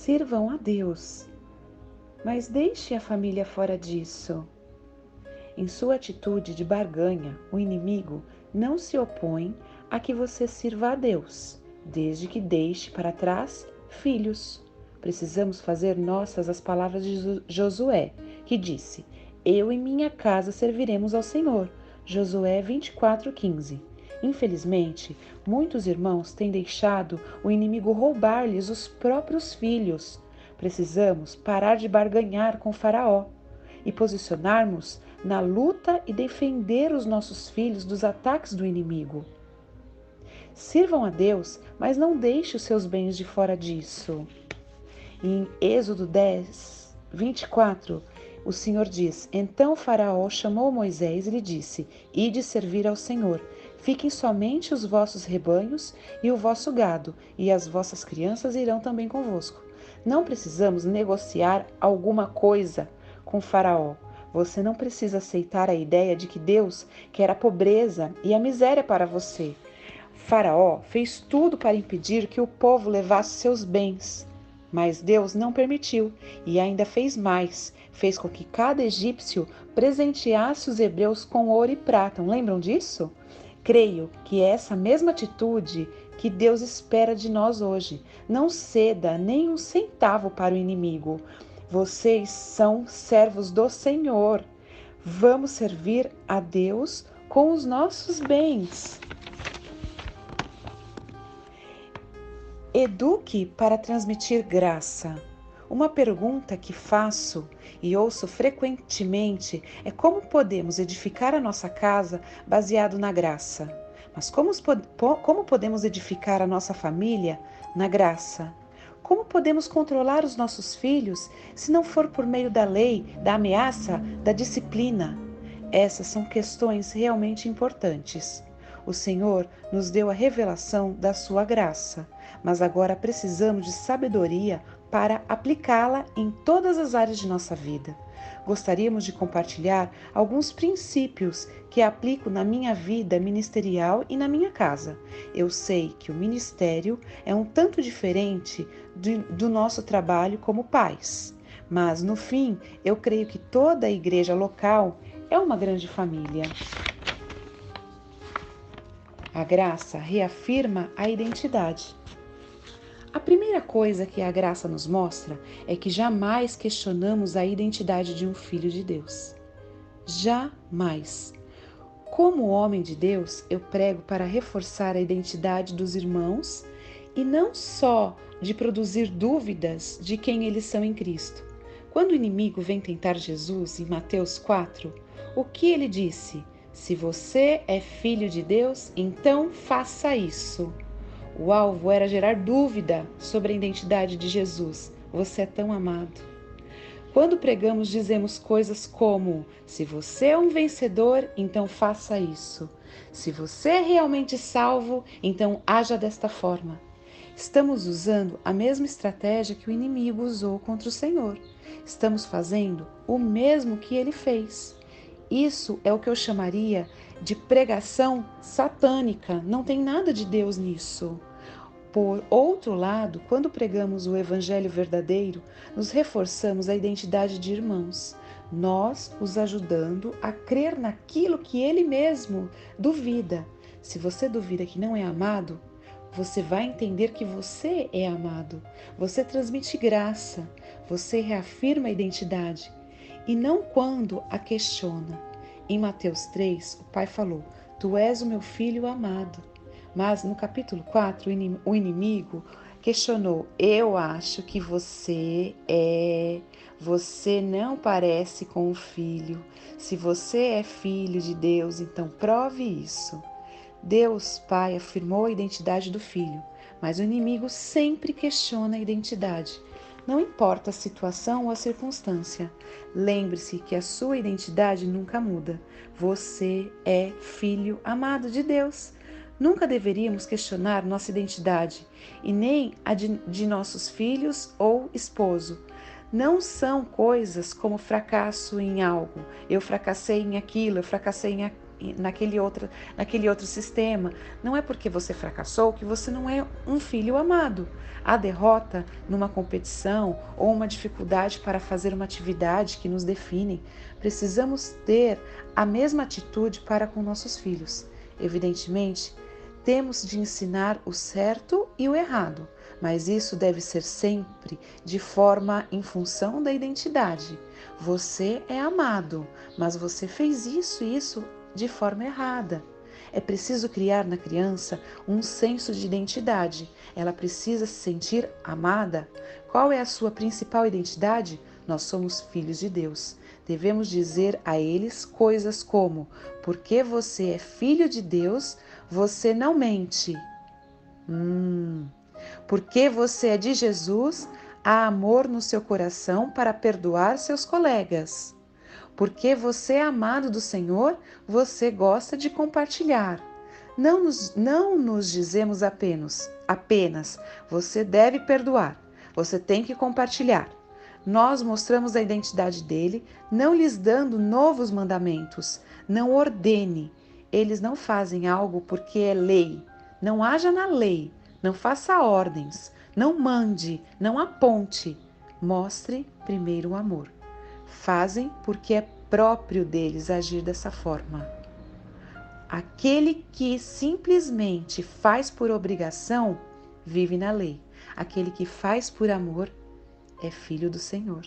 Sirvam a Deus, mas deixe a família fora disso. Em sua atitude de barganha, o inimigo não se opõe a que você sirva a Deus, desde que deixe para trás filhos. Precisamos fazer nossas as palavras de Josué, que disse: Eu e minha casa serviremos ao Senhor. Josué 24:15. Infelizmente, muitos irmãos têm deixado o inimigo roubar-lhes os próprios filhos. Precisamos parar de barganhar com Faraó e posicionarmos na luta e defender os nossos filhos dos ataques do inimigo. Sirvam a Deus, mas não deixe os seus bens de fora disso. Em Êxodo 10, 24, o Senhor diz: Então Faraó chamou Moisés e lhe disse: Ide servir ao Senhor. Fiquem somente os vossos rebanhos e o vosso gado, e as vossas crianças irão também convosco. Não precisamos negociar alguma coisa com Faraó. Você não precisa aceitar a ideia de que Deus quer a pobreza e a miséria para você. Faraó fez tudo para impedir que o povo levasse seus bens. Mas Deus não permitiu e ainda fez mais. Fez com que cada egípcio presenteasse os hebreus com ouro e prata. Lembram disso? Creio que é essa mesma atitude que Deus espera de nós hoje. Não ceda nem um centavo para o inimigo. Vocês são servos do Senhor. Vamos servir a Deus com os nossos bens. Eduque para transmitir graça. Uma pergunta que faço e ouço frequentemente é como podemos edificar a nossa casa baseado na graça. Mas como podemos edificar a nossa família na graça? Como podemos controlar os nossos filhos se não for por meio da lei, da ameaça, da disciplina? Essas são questões realmente importantes. O Senhor nos deu a revelação da sua graça, mas agora precisamos de sabedoria para aplicá-la em todas as áreas de nossa vida. Gostaríamos de compartilhar alguns princípios que aplico na minha vida ministerial e na minha casa. Eu sei que o ministério é um tanto diferente do nosso trabalho como pais, mas no fim eu creio que toda a igreja local é uma grande família. A graça reafirma a identidade. A primeira coisa que a graça nos mostra é que jamais questionamos a identidade de um filho de Deus. Jamais. Como homem de Deus, eu prego para reforçar a identidade dos irmãos e não só de produzir dúvidas de quem eles são em Cristo. Quando o inimigo vem tentar Jesus, em Mateus 4, o que ele disse? Se você é filho de Deus, então faça isso. O alvo era gerar dúvida sobre a identidade de Jesus. Você é tão amado. Quando pregamos, dizemos coisas como: se você é um vencedor, então faça isso. Se você é realmente salvo, então haja desta forma. Estamos usando a mesma estratégia que o inimigo usou contra o Senhor. Estamos fazendo o mesmo que ele fez. Isso é o que eu chamaria de pregação satânica. Não tem nada de Deus nisso. Por outro lado, quando pregamos o evangelho verdadeiro, nos reforçamos a identidade de irmãos, nós os ajudando a crer naquilo que ele mesmo duvida. Se você duvida que não é amado, você vai entender que você é amado. Você transmite graça, você reafirma a identidade e não quando a questiona. Em Mateus 3, o pai falou: Tu és o meu filho amado. Mas no capítulo 4, o inimigo questionou: Eu acho que você não parece com o filho. Se você é filho de Deus, então prove isso. Deus, Pai, afirmou a identidade do filho, mas o inimigo sempre questiona a identidade. Não importa a situação ou a circunstância. Lembre-se que a sua identidade nunca muda. Você é filho amado de Deus. Nunca deveríamos questionar nossa identidade e nem a de nossos filhos ou esposo. Não são coisas como fracasso em algo. Eu fracassei em aquilo, eu fracassei naquele outro sistema. Não é porque você fracassou que você não é um filho amado. A derrota numa competição ou uma dificuldade para fazer uma atividade que nos define, precisamos ter a mesma atitude para com nossos filhos. Evidentemente, temos de ensinar o certo e o errado, mas isso deve ser sempre de forma em função da identidade. Você é amado, mas você fez isso e isso de forma errada. É preciso criar na criança um senso de identidade. Ela precisa se sentir amada. Qual é a sua principal identidade? Nós somos filhos de Deus. Devemos dizer a eles coisas como: porque você é filho de Deus, você não mente. Porque você é de Jesus, há amor no seu coração para perdoar seus colegas. Porque você é amado do Senhor, você gosta de compartilhar. Não nos dizemos apenas, você deve perdoar, você tem que compartilhar. Nós mostramos a identidade dele, não lhes dando novos mandamentos. Não ordene. Eles não fazem algo porque é lei. Não haja na lei, não faça ordens, não mande, não aponte. Mostre primeiro o amor. Fazem porque é próprio deles agir dessa forma. Aquele que simplesmente faz por obrigação, vive na lei. Aquele que faz por amor é filho do Senhor.